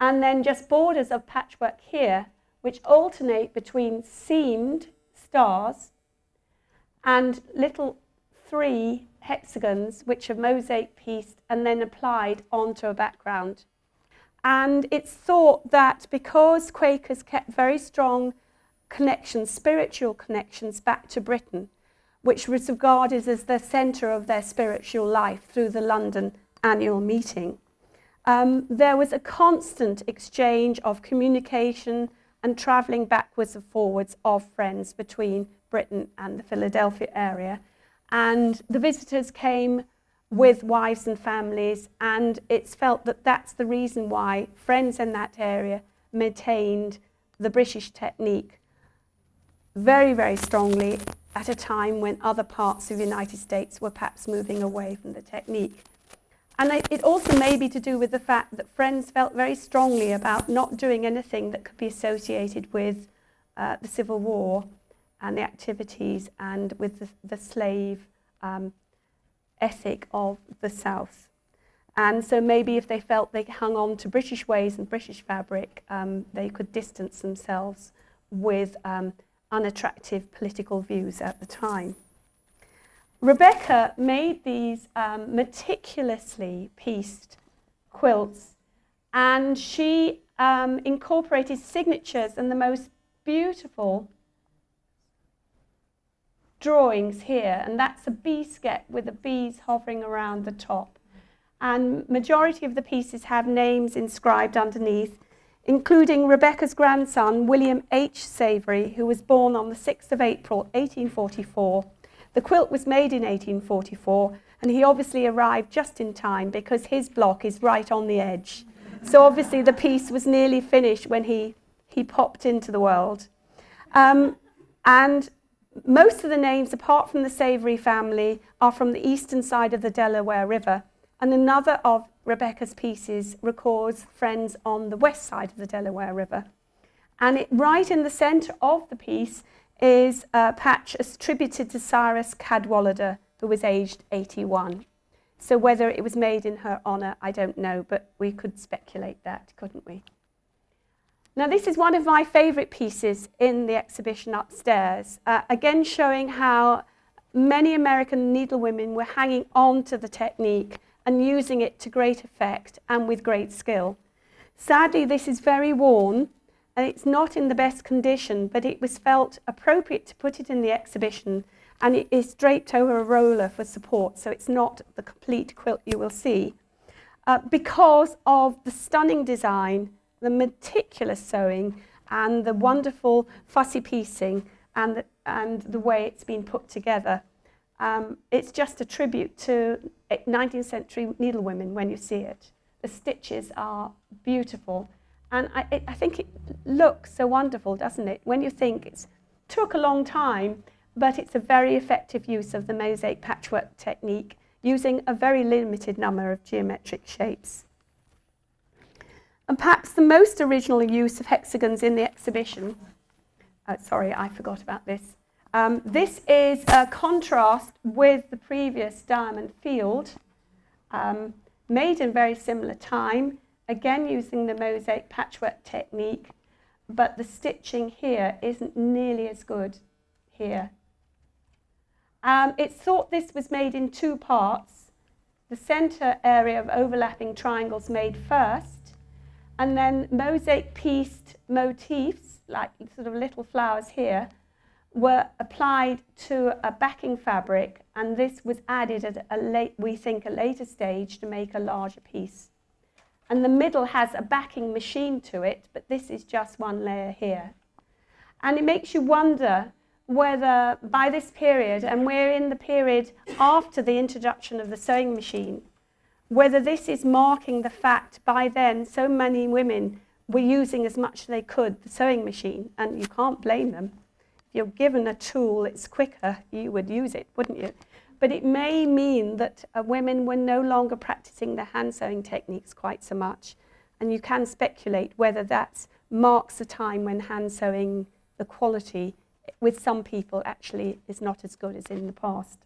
And then just borders of patchwork here, which alternate between seamed stars and little 3 hexagons, which are mosaic pieced and then applied onto a background. And it's thought that because Quakers kept very strong connections, spiritual connections back to Britain, which was regarded as the centre of their spiritual life through the London annual meeting, there was a constant exchange of communication and travelling backwards and forwards of friends between Britain and the Philadelphia area. And the visitors came with wives and families, and it's felt that that's the reason why friends in that area maintained the British technique very, very strongly at a time when other parts of the United States were perhaps moving away from the technique. And it also may be to do with the fact that friends felt very strongly about not doing anything that could be associated with the Civil War and the activities and with the slave ethic of the South. And so maybe if they felt they hung on to British ways and British fabric, they could distance themselves with unattractive political views at the time. Rebecca made these meticulously pieced quilts, and she incorporated signatures and the most beautiful drawings here, and that's a bee sketch with the bees hovering around the top. And majority of the pieces have names inscribed underneath, including Rebecca's grandson, William H. Savory, who was born on the 6th of April, 1844. The quilt was made in 1844, and he obviously arrived just in time because his block is right on the edge. So obviously the piece was nearly finished when he popped into the world. And most of the names, apart from the Savory family, are from the eastern side of the Delaware River. And another of Rebecca's pieces records friends on the west side of the Delaware River. And right in the centre of the piece is a patch attributed to Cyrus Cadwallader, who was aged 81. So whether it was made in her honour, I don't know, but we could speculate that, couldn't we? Now this is one of my favourite pieces in the exhibition upstairs, again showing how many American needlewomen were hanging on to the technique and using it to great effect and with great skill. Sadly, this is very worn and it's not in the best condition, but it was felt appropriate to put it in the exhibition, and it is draped over a roller for support, so it's not the complete quilt you will see. Because of the stunning design, the meticulous sewing, and the wonderful fussy piecing, and the way it's been put together. It's just a tribute to 19th century needlewomen when you see it. The stitches are beautiful, and I think it looks so wonderful, doesn't it? When you think it took a long time, but it's a very effective use of the mosaic patchwork technique, using a very limited number of geometric shapes. And perhaps the most original use of hexagons in the exhibition, sorry, I forgot about this. This is a contrast with the previous diamond field, made in very similar time, again using the mosaic patchwork technique, but the stitching here isn't nearly as good here. It's thought this was made in two parts. The center area of overlapping triangles made first, and then mosaic pieced motifs, like sort of little flowers here, were applied to a backing fabric, and this was added at a later stage to make a larger piece. And the middle has a backing machine to it, but this is just one layer here. And it makes you wonder whether by this period, and we're in the period after the introduction of the sewing machine, whether this is marking the fact by then so many women were using as much as they could the sewing machine, and you can't blame them. If you're given a tool, it's quicker, you would use it, wouldn't you? But it may mean that women were no longer practicing the hand sewing techniques quite so much, and you can speculate whether that marks a time when hand sewing, the quality, with some people actually is not as good as in the past.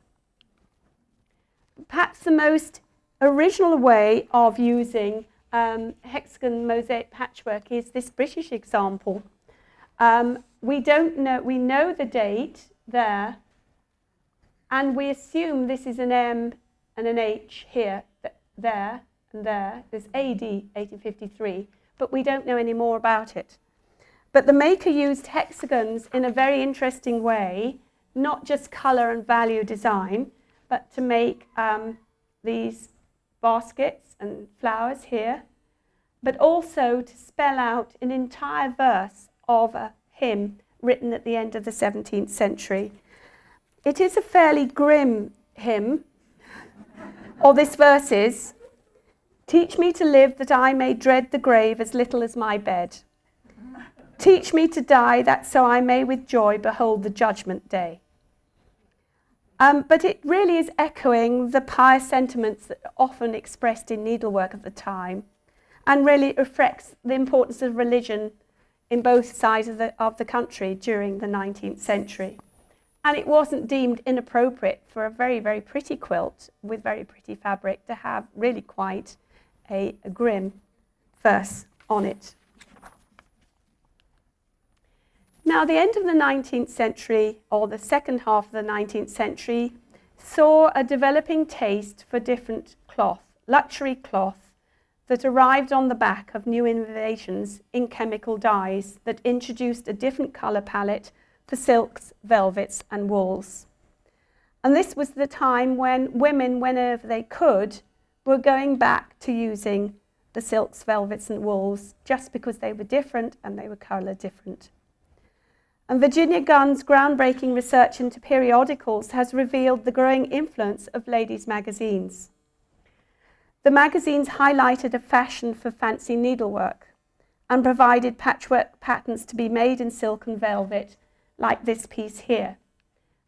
Perhaps the most original way of using hexagon mosaic patchwork is this British example. We know the date there, and we assume this is an M and an H here, there and there. There's AD 1853, but we don't know any more about it. But the maker used hexagons in a very interesting way, not just colour and value design, but to make these baskets and flowers here, but also to spell out an entire verse of a hymn written at the end of the 17th century. It is a fairly grim hymn, or this verse is, "Teach me to live that I may dread the grave as little as my bed. Teach me to die that so I may with joy behold the judgment day." But it really is echoing the pious sentiments that are often expressed in needlework at the time, and really reflects the importance of religion in both sides of the country during the 19th century. And it wasn't deemed inappropriate for a very, very pretty quilt with very pretty fabric to have really quite a grim verse on it. Now, the end of the 19th century, or the second half of the 19th century, saw a developing taste for different cloth, luxury cloth, that arrived on the back of new innovations in chemical dyes that introduced a different colour palette for silks, velvets and wools. And this was the time when women, whenever they could, were going back to using the silks, velvets and wools just because they were different and they were colour different. And Virginia Gunn's groundbreaking research into periodicals has revealed the growing influence of ladies' magazines. The magazines highlighted a fashion for fancy needlework and provided patchwork patterns to be made in silk and velvet, like this piece here.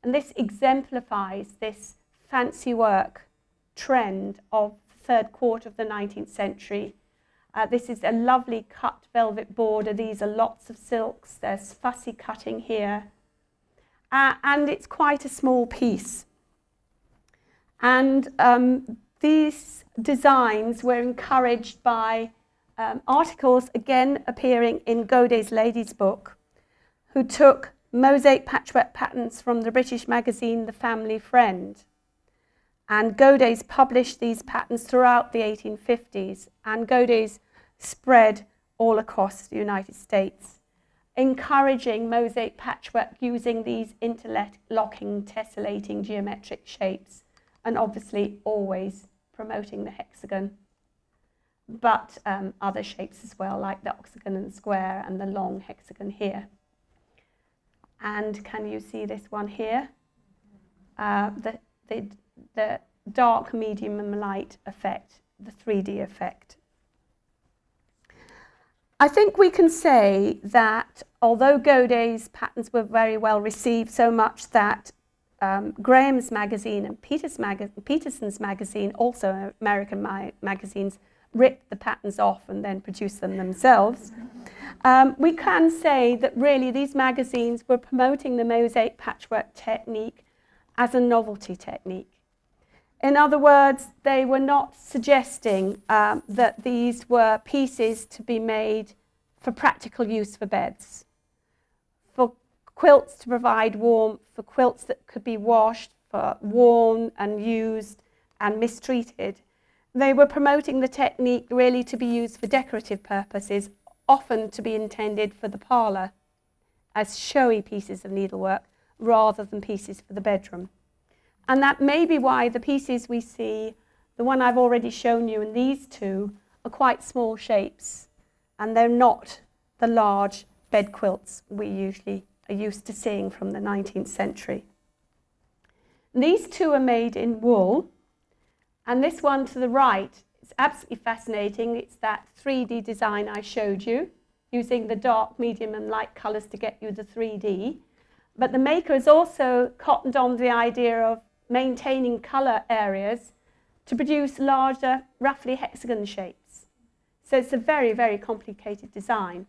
And this exemplifies this fancy work trend of the third quarter of the 19th century. This is a lovely cut velvet border. These are lots of silks. There's fussy cutting here. And it's quite a small piece. And these designs were encouraged by articles, again appearing in Godey's Ladies' Book, who took mosaic patchwork patterns from the British magazine The Family Friend. And Godey's published these patterns throughout the 1850s, and Godey's spread all across the United States, encouraging mosaic patchwork using these interlocking, tessellating geometric shapes, and obviously always promoting the hexagon, but other shapes as well, like the octagon and square and the long hexagon here. And can you see this one here? The dark, medium, and light effect, the 3D effect. I think we can say that although Godey's patterns were very well received, so much that Graham's magazine and Peterson's magazine, also American magazines, ripped the patterns off and then produced them themselves. We can say that really these magazines were promoting the mosaic patchwork technique as a novelty technique. In other words, they were not suggesting that these were pieces to be made for practical use for beds, for quilts to provide warmth, for quilts that could be washed, for worn and used and mistreated. They were promoting the technique really to be used for decorative purposes, often to be intended for the parlour as showy pieces of needlework rather than pieces for the bedroom. And that may be why the pieces we see, the one I've already shown you and these two, are quite small shapes, and they're not the large bed quilts we usually are used to seeing from the 19th century. These two are made in wool, and this one to the right is absolutely fascinating. It's that 3D design I showed you, using the dark, medium, and light colours to get you the 3D. But the maker has also cottoned on the idea of maintaining colour areas to produce larger, roughly hexagon shapes. So it's a very, very complicated design,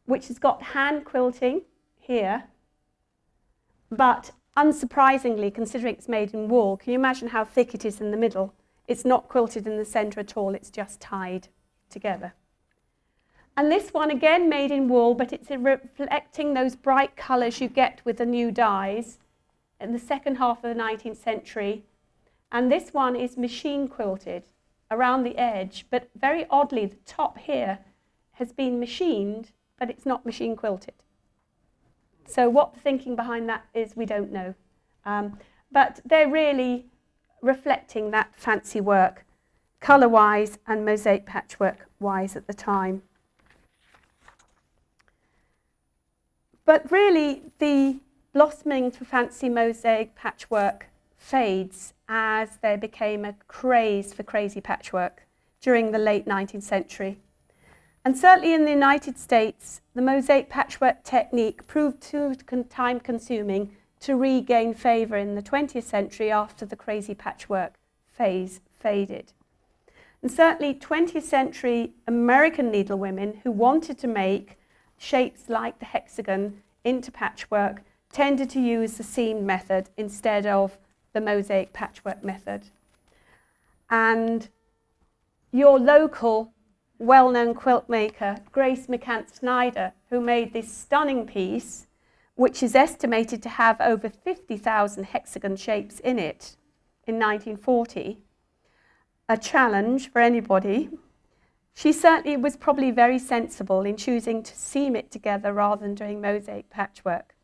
which has got hand quilting here, but unsurprisingly, considering it's made in wool, can you imagine how thick it is in the middle? It's not quilted in the centre at all, it's just tied together. And this one, again, made in wool, but it's reflecting those bright colours you get with the new dyes in the second half of the 19th century. And this one is machine quilted around the edge, but very oddly, the top here has been machined, but it's not machine quilted. So what the thinking behind that is, we don't know. But they're really reflecting that fancy work, colour-wise and mosaic patchwork-wise at the time. But really, the blossoming for fancy mosaic patchwork fades as there became a craze for crazy patchwork during the late 19th century. And certainly in the United States, the mosaic patchwork technique proved too time-consuming to regain favour in the 20th century after the crazy patchwork phase faded. And certainly 20th century American needlewomen who wanted to make shapes like the hexagon into patchwork tended to use the seam method instead of the mosaic patchwork method. And your local well-known quilt maker, Grace McCants Snyder, who made this stunning piece, which is estimated to have over 50,000 hexagon shapes in it in 1940, a challenge for anybody. She certainly was probably very sensible in choosing to seam it together rather than doing mosaic patchwork.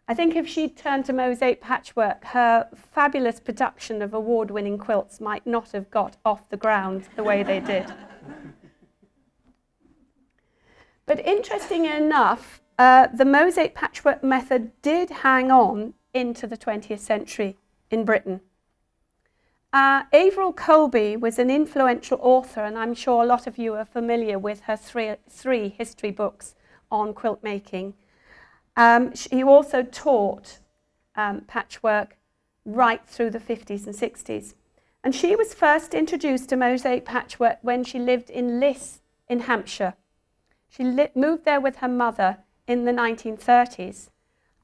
I think if she'd turned to mosaic patchwork, her fabulous production of award-winning quilts might not have got off the ground the way they did. But interesting enough, the mosaic patchwork method did hang on into the 20th century in Britain. Avril Colby was an influential author, and I'm sure a lot of you are familiar with her three history books on quilt making. She also taught patchwork right through the 50s and 60s. And she was first introduced to mosaic patchwork when she lived in Liss in Hampshire. She moved there with her mother in the 1930s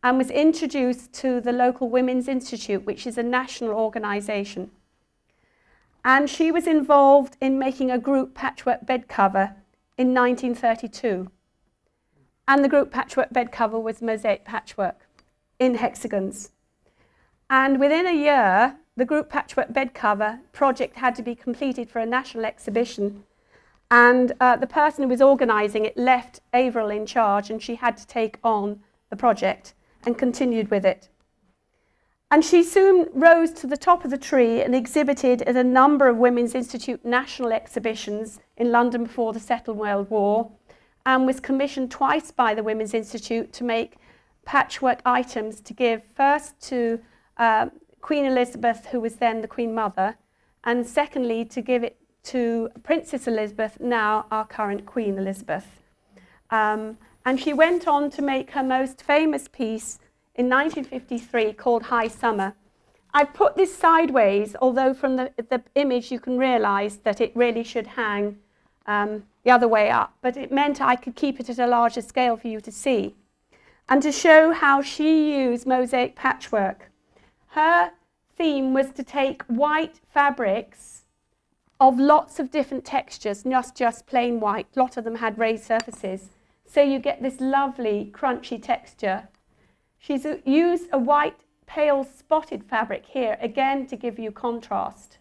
and was introduced to the local Women's Institute, which is a national organisation. And she was involved in making a group patchwork bed cover in 1932. And the group patchwork bed cover was mosaic patchwork in hexagons. And within a year, the group patchwork bed cover project had to be completed for a national exhibition. And the person who was organising it left Avril in charge, and she had to take on the project and continued with it. And she soon rose to the top of the tree and exhibited at a number of Women's Institute national exhibitions in London before the Second World War, and was commissioned twice by the Women's Institute to make patchwork items to give first to Queen Elizabeth, who was then the Queen Mother, and secondly to give it to Princess Elizabeth, now our current Queen Elizabeth. And she went on to make her most famous piece in 1953 called High Summer. I've put this sideways, although from the image you can realise that it really should hang the other way up, but it meant I could keep it at a larger scale for you to see. And to show how she used mosaic patchwork. Her theme was to take white fabrics of lots of different textures, not just plain white. A lot of them had raised surfaces. So you get this lovely crunchy texture. She's used a white pale spotted fabric here, again to give you contrast.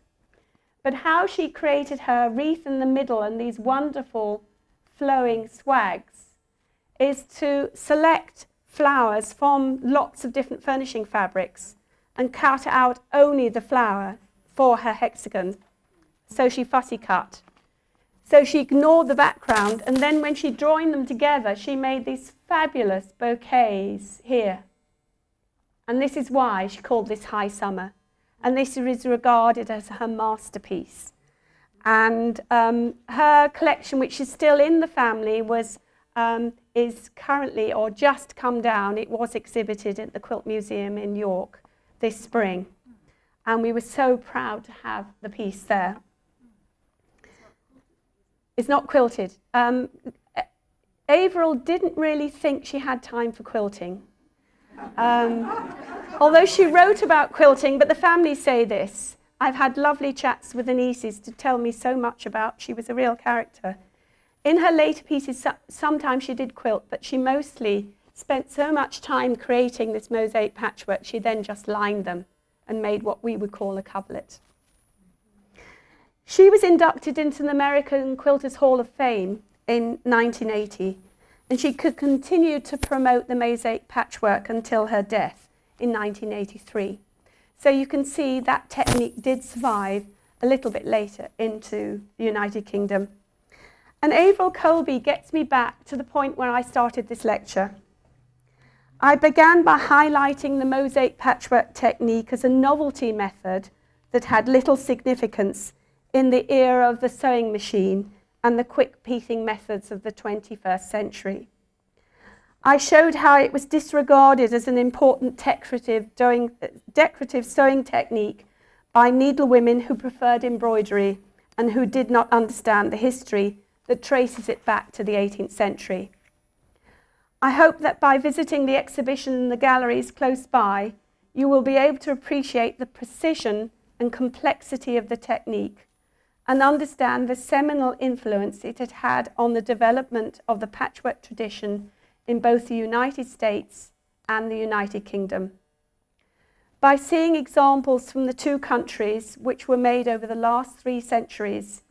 But how she created her wreath in the middle and these wonderful flowing swags is to select flowers from lots of different furnishing fabrics and cut out only the flower for her hexagon. So she fussy cut. So she ignored the background, and then when she joined them together, she made these fabulous bouquets here. And this is why she called this High Summer. And this is regarded as her masterpiece. And her collection, which is still in the family, is currently, or just come down. It was exhibited at the Quilt Museum in York this spring. And we were so proud to have the piece there. It's not quilted. Avril didn't really think she had time for quilting. Although she wrote about quilting, but the family say this. I've had lovely chats with the nieces to tell me so much about. She was a real character. In her later pieces, sometimes she did quilt, but she mostly spent so much time creating this mosaic patchwork, she then just lined them and made what we would call a coverlet. She was inducted into the American Quilters Hall of Fame in 1980, and she could continue to promote the mosaic patchwork until her death in 1983. So you can see that technique did survive a little bit later into the United Kingdom. And Avril Colby gets me back to the point where I started this lecture. I began by highlighting the mosaic patchwork technique as a novelty method that had little significance in the era of the sewing machine and the quick piecing methods of the 21st century. I showed how it was disregarded as an important decorative sewing technique by needlewomen who preferred embroidery and who did not understand the history that traces it back to the 18th century. I hope that by visiting the exhibition in the galleries close by, you will be able to appreciate the precision and complexity of the technique and understand the seminal influence it had had on the development of the patchwork tradition in both the United States and the United Kingdom. By seeing examples from the two countries which were made over the last 3 centuries,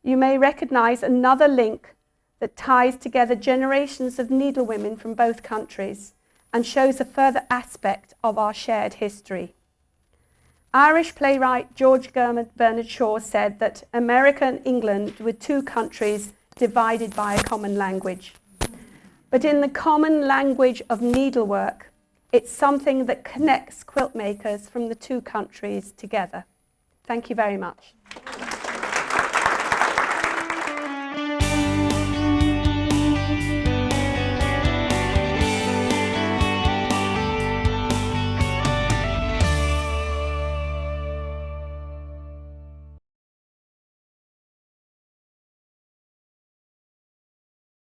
you may recognize another link that ties together generations of needlewomen from both countries and shows a further aspect of our shared history. Irish playwright George Bernard Shaw said that America and England were two countries divided by a common language. But in the common language of needlework, it's something that connects quilt makers from the two countries together. Thank you very much.